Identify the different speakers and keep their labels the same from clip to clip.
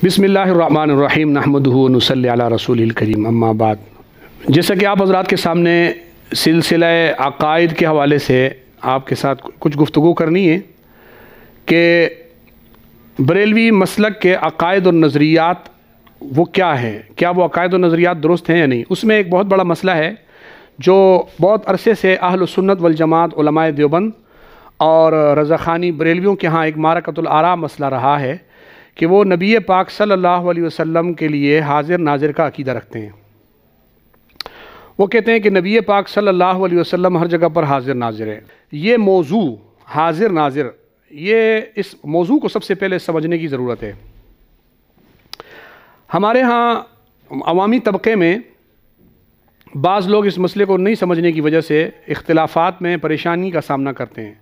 Speaker 1: بسم اللہ الرحمن الرحیم نحمدہ و نصلی علی رسول الکریم اما بعد۔ جیسا کہ آپ حضرات کے سامنے سلسلہ عقائد کے حوالے سے آپ کے ساتھ کچھ گفتگو کرنی ہے کہ بریلوی مسلک کے عقائد اور نظریات وہ کیا ہیں، کیا وہ عقائد اور نظریات درست ہیں یا نہیں۔ اس میں ایک بہت بڑا مسئلہ ہے جو بہت عرصے سے اہل سنت والجماعت علماء دیوبند اور رضا خانی بریلویوں کے ہاں ایک معرکۃ الآراء مسئلہ رہا ہے کہ وہ نبی پاک صلی اللہ علیہ وسلم کے لیے حاضر ناظر کا عقیدہ رکھتے ہیں۔ وہ کہتے ہیں کہ نبی پاک صلی اللہ علیہ وسلم ہر جگہ پر حاضر ناظر ہے۔ یہ موضوع حاضر ناظر، اس موضوع کو سب سے پہلے سمجھنے کی ضرورت ہے۔ ہمارے ہاں عوامی طبقے میں بعض لوگ اس مسئلے کو نہیں سمجھنے کی وجہ سے اختلافات میں پریشانی کا سامنا کرتے ہیں،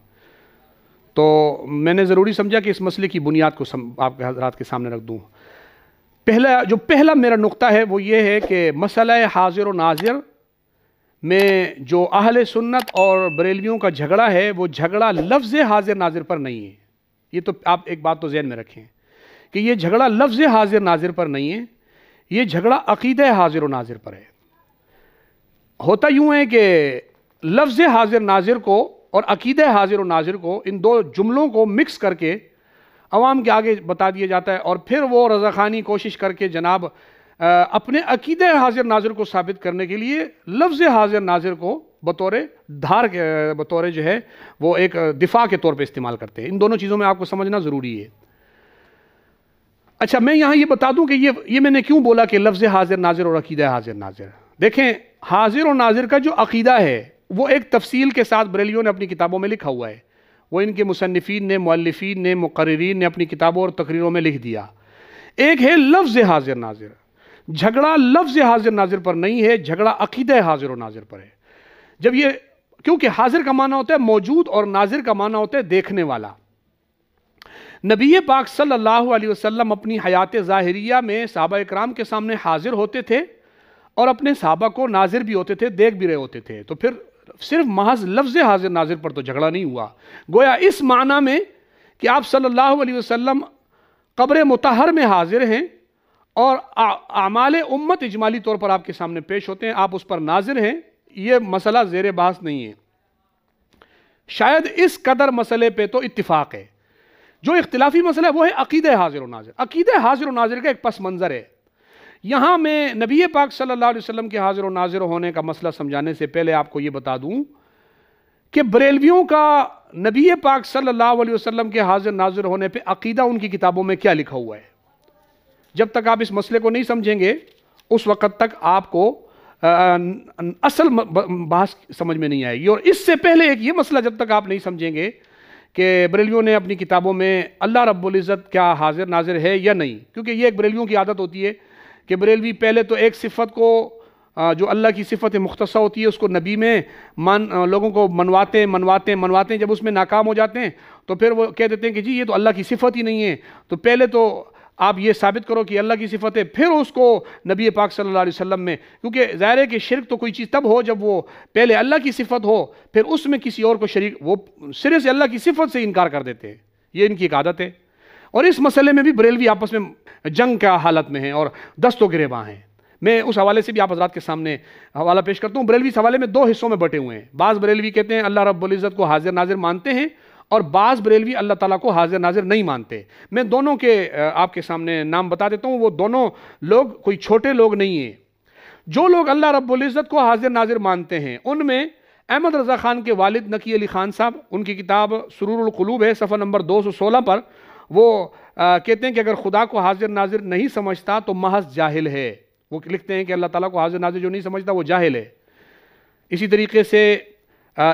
Speaker 1: تو میں نے ضروری سمجھا کہ اس مسئلے کی بنیاد کو آپ کے حضرات کے سامنے رکھ دوں۔ پہلا میرا نقطہ ہے وہ یہ ہے کہ مسئلہ حاضر و ناظر میں جو اہل سنت اور بریلویوں کا جھگڑا ہے وہ جھگڑا لفظ حاضر ناظر پر نہیں ہے۔ یہ تو آپ ایک بات تو ذہن میں رکھیں کہ یہ جھگڑا لفظ حاضر ناظر پر نہیں ہے، یہ جھگڑا عقیدہ حاضر و ناظر پر ہے۔ ہوتا یوں ہے کہ لفظ حاضر ناظر کو اور عقیدہ حاضر و ناظر کو، ان دو جملوں کو مکس کر کے عوام کے آگے بتا دیا جاتا ہے، اور پھر وہ رضا خانی کوشش کر کے جناب اپنے عقیدہ حاضر ناظر کو ثابت کرنے کے لیے لفظ حاضر ناظر کو بطور جو ہے وہ ایک دفاع کے طور پہ استعمال کرتے ہیں۔ ان دونوں چیزوں میں آپ کو سمجھنا ضروری ہے۔ اچھا، میں یہاں یہ بتا دوں کہ یہ میں نے کیوں بولا کہ لفظ حاضر ناظر اور عقیدہ حاضر ناظر۔ دیکھیں، حاضر و ناظر کا جو عقیدہ ہے وہ ایک تفصیل کے ساتھ بریلویوں نے اپنی کتابوں میں لکھا ہوا ہے، وہ ان کے مصنفین نے، مؤلفین نے، مقررین نے اپنی کتابوں اور تقریروں میں لکھ دیا۔ ایک ہے لفظ حاضر ناظر۔ جھگڑا لفظ حاضر ناظر پر نہیں ہے، جھگڑا عقیدہ حاضر و ناظر پر ہے۔ کیونکہ حاضر کا معنی ہوتا ہے موجود اور ناظر کا معنی ہوتا ہے دیکھنے والا۔ نبی پاک صلی اللہ علیہ وسلم اپنی حیات ظاہریہ میں صحابہ اکرام کے سامنے حاضر ہوتے تھے اور اپنے صحابہ کو ناظر بھی ہوتے تھے، دیکھ بھی رہے ہوتے تھے، تو پھر صرف محض لفظ حاضر ناظر پر تو جھگڑا نہیں ہوا۔ گویا اس معنی میں کہ آپ صلی اللہ علیہ وسلم قبر مطہر میں حاضر ہیں اور اعمال امت اجمالی طور پر آپ کے سامنے پیش ہوتے ہیں، آپ اس پر ناظر ہیں، یہ مسئلہ زیر بحث نہیں ہے۔ شاید اس قدر مسئلے پہ تو اتفاق ہے۔ جو اختلافی مسئلہ ہے وہ ہے عقیدہ حاضر و ناظر۔ عقیدہ حاضر و ناظر کا ایک پس منظر ہے۔ یہاں میں نبی پاک صلی اللہ علیہ وسلم کے حاضر و ناظر ہونے کا مسئلہ سمجھانے سے پہلے آپ کو یہ بتا دوں کہ بریلویوں کا نبی پاک صلی اللہ علیہ وسلم کے حاضر ناظر ہونے پہ عقیدہ ان کی کتابوں میں کیا لکھا ہوا ہے۔ جب تک آپ اس مسئلے کو نہیں سمجھیں گے اس وقت تک آپ کو اصل بحث سمجھ میں نہیں آئے گی۔ اور اس سے پہلے ایک یہ مسئلہ جب تک آپ نہیں سمجھیں گے کہ بریلویوں نے اپنی کتابوں میں اللہ رب العزت کیا حاضر ناظر ہے یا نہیں، کیونکہ یہ ایک بریلویوں کی عادت ہوتی ہے کہ بریلوی پہلے تو ایک صفت کو جو اللہ کی صفت مختصہ ہوتی ہے اس کو نبی میں لوگوں کو منواتے ہیں، جب اس میں ناکام ہو جاتے ہیں تو پھر وہ کہہ دیتے ہیں کہ جی یہ تو اللہ کی صفت ہی نہیں ہے، تو پہلے تو آپ یہ ثابت کرو کہ اللہ کی صفت ہے، پھر اس کو نبی پاک صلی اللہ علیہ وسلم میں، کیونکہ ظاہر ہے کہ شرک تو کوئی چیز تب ہو جب وہ پہلے اللہ کی صفت ہو پھر اس میں کسی اور کو شریک، وہ سرے سے اللہ کی صفت سے انکار کر دیتے ہیں، یہ ان کی ایک عادت ہے۔ اور اس مسئلے میں بھی بریلوی آپس میں جنگ کا حالت میں ہیں اور دست و گریباں ہیں۔ میں اس حوالے سے بھی آپ حضرات کے سامنے حوالہ پیش کرتا ہوں۔ بریلوی اس حوالے میں دو حصوں میں بٹے ہوئے ہیں۔ بعض بریلوی کہتے ہیں اللہ رب العزت کو حاضر ناظر مانتے ہیں، اور بعض بریلوی اللہ تعالیٰ کو حاضر ناظر نہیں مانتے۔ میں دونوں کے آپ کے سامنے نام بتا دیتا ہوں۔ وہ دونوں لوگ کوئی چھوٹے لوگ نہیں ہیں۔ جو لوگ اللہ رب العزت کو حاضر ناظر مانتے ہیں ان میں احمد رضا خان کے والد نقی علی خان صاحب، ان کی کتاب سرور القلوب ہے، صفحہ نمبر 216 پر وہ کہتے ہیں کہ اگر خدا کو حاضر ناظر نہیں سمجھتا تو محض جاہل ہے۔ وہ لکھتے ہیں کہ اللہ تعالیٰ کو حاضر ناظر جو نہیں سمجھتا وہ جاہل ہے۔ اسی طریقے سے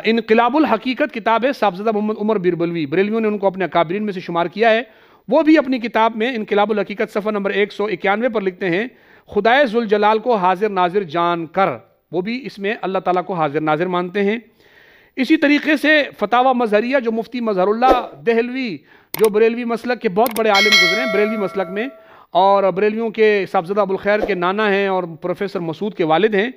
Speaker 1: انقلاب الحقیقت کتاب ہے صاحبزادہ محمد عمر بیربلوی، بریلویوں نے ان کو اپنے اکابرین میں سے شمار کیا ہے، وہ بھی اپنی کتاب میں انقلاب الحقیقت صفحہ نمبر 191 پر لکھتے ہیں خدائے ذوالجلال کو حاضر ناظر جان کر، وہ بھی اس میں اللہ تعالیٰ کو حاضر ناظر مانتے ہیں۔ اسی طریقے سے فتاوی مظہریہ جو مفتی مظہر اللہ دہلوی جو بریلوی مسلک کے بہت بڑے عالم گزرے ہیں بریلوی مسلک میں، اور بریلویوں کے صاحبزادہ ابوالخیر کے نانا ہیں اور پروفیسر مسعود کے والد ہیں،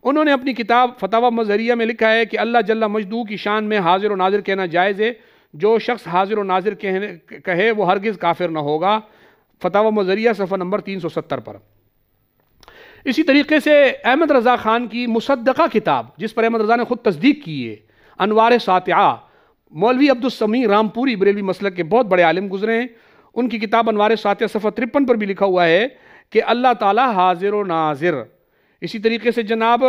Speaker 1: انہوں نے اپنی کتاب فتاوی مظہریہ میں لکھا ہے کہ اللہ جل مجدہ کی شان میں حاضر و ناظر کہنا جائز ہے، جو شخص حاضر و ناظر کہے وہ ہرگز کافر نہ ہوگا، فتاوی مظہریہ صفحہ نمبر 370 پر۔ اسی طریقے سے احمد رضا خان کی مصدقہ کتاب، جس پر احمد رضا نے خود تصدیق کی ہے، انوار ساطعہ، مولوی عبدالسمیع رامپوری بریلوی مسلک کے بہت بڑے عالم گزرے ہیں، ان کی کتاب انوار ساطعہ صفحہ 53 پر بھی لکھا ہوا ہے کہ اللہ تعالیٰ حاضر و ناظر۔ اسی طریقے سے جناب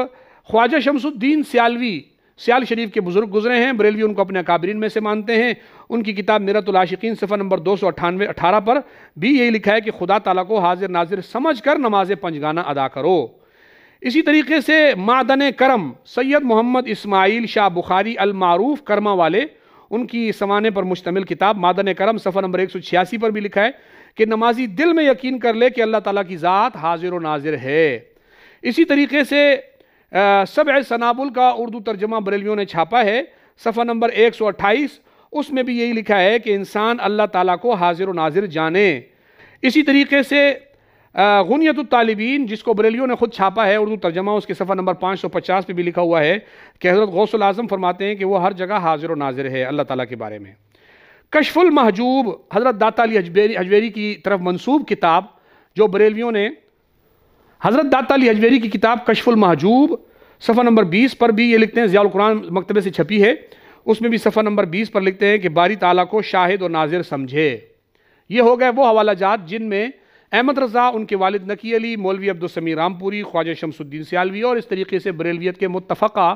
Speaker 1: خواجہ شمس الدین سیالوی، سیال شریف کے بزرگ گزرے ہیں، بریلوی ان کو اپنے اکابرین میں سے مانتے ہیں، ان کی کتاب میرۃ العاشقین صفحہ نمبر 298 پر بھی یہی لکھا ہے کہ خدا تعالیٰ کو حاضر ناظر سمجھ کر نماز پنجگانہ ادا کرو۔ اسی طریقے سے معدن کرم سید محمد اسماعیل شاہ بخاری المعروف کرما والے، ان کی سوانے پر مشتمل کتاب معدن کرم صفحہ نمبر 186 پر بھی لکھا ہے کہ نمازی دل میں یقین کر لے کہ اللہ تعالیٰ کی ذات حاضر و ناظر ہے۔ اسی طریقے سے سبع سنابل کا اردو ترجمہ بریلویوں نے چھاپا ہے صفحہ نمبر 128، اس میں بھی یہی لکھا ہے کہ انسان اللہ تعالیٰ کو حاضر و ناظر جانے۔ اسی طریقے سے غنیت الطالبین، جس کو بریلویوں نے خود چھاپا ہے اردو ترجمہ، اس کے صفحہ نمبر 550 پہ بھی لکھا ہوا ہے کہ حضرت غوث الاعظم فرماتے ہیں کہ وہ ہر جگہ حاضر و ناظر ہے اللہ تعالیٰ کے بارے میں۔ کشف المحجوب حضرت داتا علی حجویری کی طرف منسوب کتاب، جو بریلویوں نے حضرت داتا علی حجویری کی کتاب کشف المحجوب صفحہ نمبر 20 پر بھی یہ لکھتے ہیں، ضیاء القرآن مکتبے سے چھپی ہے، اس میں بھی صفحہ نمبر 20 پر لکھتے ہیں کہ باری تعالیٰ کو شاہد و ناظر سمجھے۔ یہ ہو گئے وہ حوالہ جات جن میں احمد رضا، ان کے والد نقی علی، مولوی عبدالسمیع رامپوری، خواجہ شمس الدین سیالوی اور اس طریقے سے بریلویت کے متفقہ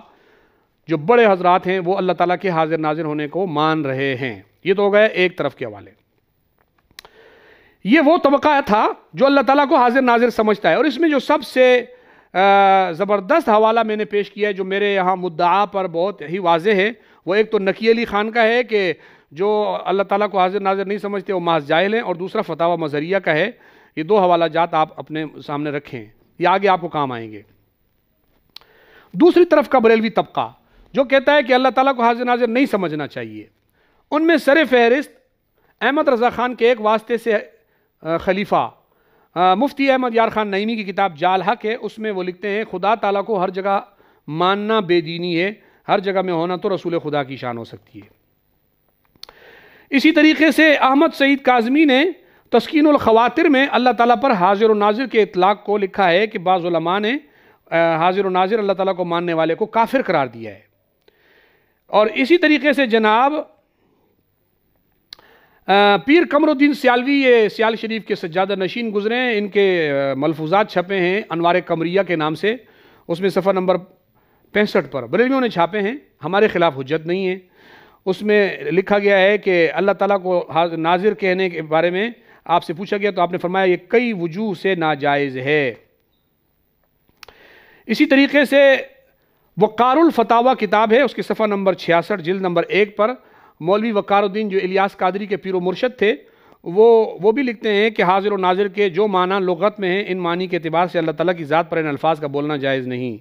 Speaker 1: جو بڑے حضرات ہیں وہ اللہ تعالیٰ کے حاضر ناظر ہونے کو مان رہے ہیں۔ یہ تو ہو گئے ایک طرف کے حوالے۔ یہ وہ طبقہ تھا جو اللہ تعالیٰ کو حاضر ناظر سمجھتا ہے، اور اس میں جو سب سے زبردست حوالہ میں نے پیش کیا ہے جو میرے یہاں مدعا پر بہت ہی واضح ہے، وہ ایک تو نقی علی خان کا ہے کہ جو اللہ تعالیٰ کو حاضر ناظر نہیں سمجھتے وہ محض جاہل ہیں، اور دوسرا فتاوی مظہریہ کا ہے۔ یہ دو حوالہ جات آپ اپنے سامنے رکھیں، یہ آگے آپ کو کام آئیں گے۔ دوسری طرف کا بریلوی طبقہ جو کہتا ہے کہ اللہ تعالیٰ کو حاضر ناظر نہیں سمجھنا چاہیے، ان میں سر فہرست احمد رضا خان کے ایک واسطے سے خلیفہ مفتی احمد یار خان نعیمی کی کتاب جال حق ہے، اس میں وہ لکھتے ہیں خدا تعالیٰ کو ہر جگہ ماننا بے دینی ہے، ہر جگہ میں ہونا تو رسول خدا کی شان ہو سکتی ہے۔ اسی طریقے سے احمد سعید کاظمی نے تسکین الخواطر میں اللہ تعالیٰ پر حاضر و ناظر کے اطلاق کو لکھا ہے کہ بعض علماء نے حاضر و ناظر اللہ تعالیٰ کو ماننے والے کو کافر قرار دیا ہے۔ اور اسی طریقے سے جناب پیر قمر الدین سیالوی، یہ سیال شریف کے سجادہ نشین گزرے ہیں، ان کے ملفوظات چھپے ہیں انوار قمریہ کے نام سے، اس میں صفحہ نمبر 65 پر بریلویوں نے چھاپے ہیں، ہمارے خلاف حجت نہیں ہے۔ اس میں لکھا گیا ہے کہ اللہ تعالیٰ کو ناظر کہنے کے بارے میں آپ سے پوچھا گیا تو آپ نے فرمایا یہ کئی وجوہ سے ناجائز ہے۔ اسی طریقے سے وقار الفتاوی کتاب ہے، اس کے صفحہ نمبر 66 جلد نمبر 1 پر مولوی وقار الدین جو الیاس قادری کے پیر و مرشد تھے وہ بھی لکھتے ہیں کہ حاضر و ناظر کے جو معنی لغت میں ہیں، ان معنی کے اعتبار سے اللہ تعالیٰ کی ذات پر ان الفاظ کا بولنا جائز نہیں۔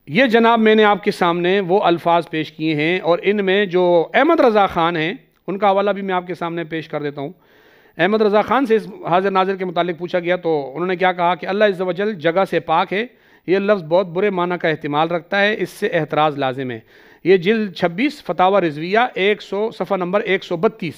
Speaker 1: یہ جناب میں نے آپ کے سامنے وہ الفاظ پیش کیے ہیں، اور ان میں جو احمد رضا خان ہیں ان کا حوالہ بھی میں آپ کے سامنے پیش کر دیتا ہوں۔ احمد رضا خان سے اس حاضر ناظر کے متعلق پوچھا گیا تو انہوں نے کیا کہا کہ اللہ عز و جل جگہ سے پاک ہے، یہ لفظ بہت برے معنی کا احتمال رکھتا ہے، اس سے احتراز لازم ہے۔ یہ جلد 26 فتاوی رضویہ 100 صفحہ نمبر 132۔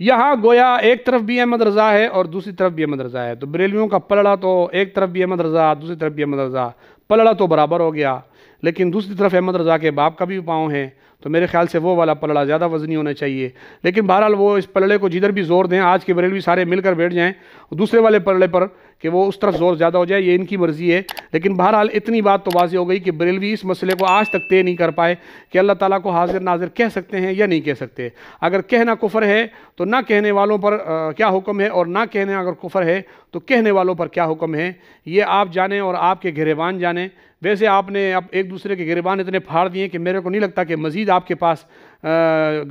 Speaker 1: یہاں گویا ایک طرف بھی احمد رضا ہے اور دوسری طرف بھی احمد رضا ہے، تو بریلویوں کا پلڑا تو ایک طرف بھی احمد رضا دوسری طرف بھی احمد رضا، پلڑا تو برابر ہو گیا، لیکن دوسری طرف احمد رضا کے باپ کا بھی پاؤں ہے، تو میرے خیال سے وہ والا پلڑا زیادہ وزنی ہونا چاہیے۔ لیکن بہرحال وہ اس پلڑے کو جدھر بھی زور دیں، آج کے بریلوی سارے مل کر بیٹھ جائیں دوسرے والے پلڑے پر کہ وہ اس طرف زور زیادہ ہو جائے، یہ ان کی مرضی ہے۔ لیکن بہرحال اتنی بات تو واضح ہو گئی کہ بریلوی اس مسئلے کو آج تک طے نہیں کر پائے کہ اللہ تعالیٰ کو حاضر ناظر کہہ سکتے ہیں یا نہیں کہہ سکتے۔ اگر کہنا کفر ہے تو نہ کہنے والوں پر کیا حکم ہے، اور نہ کہنے اگر کفر ہے تو کہنے والوں پر کیا حکم ہے، یہ آپ جانیں اور آپ کے گریبان جانیں۔ ویسے آپ نے اب ایک دوسرے کے گریبان اتنے پھاڑ دیے کہ میرے کو نہیں لگتا کہ مزید آپ کے پاس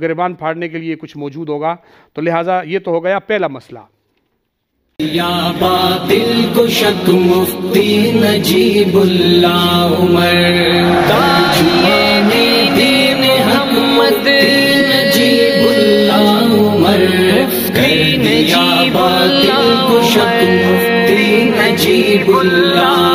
Speaker 1: گریبان پھاڑنے کے لیے کچھ موجود ہوگا، تو لہٰذا یہ تو ہو گیا پہلا مسئلہ۔
Speaker 2: یا باطل کو شک مفتی نجیب اللہ عمر، تاجوان دین حق نجیب اللہ عمر، یا باطل کو شک مفتی نجیب اللہ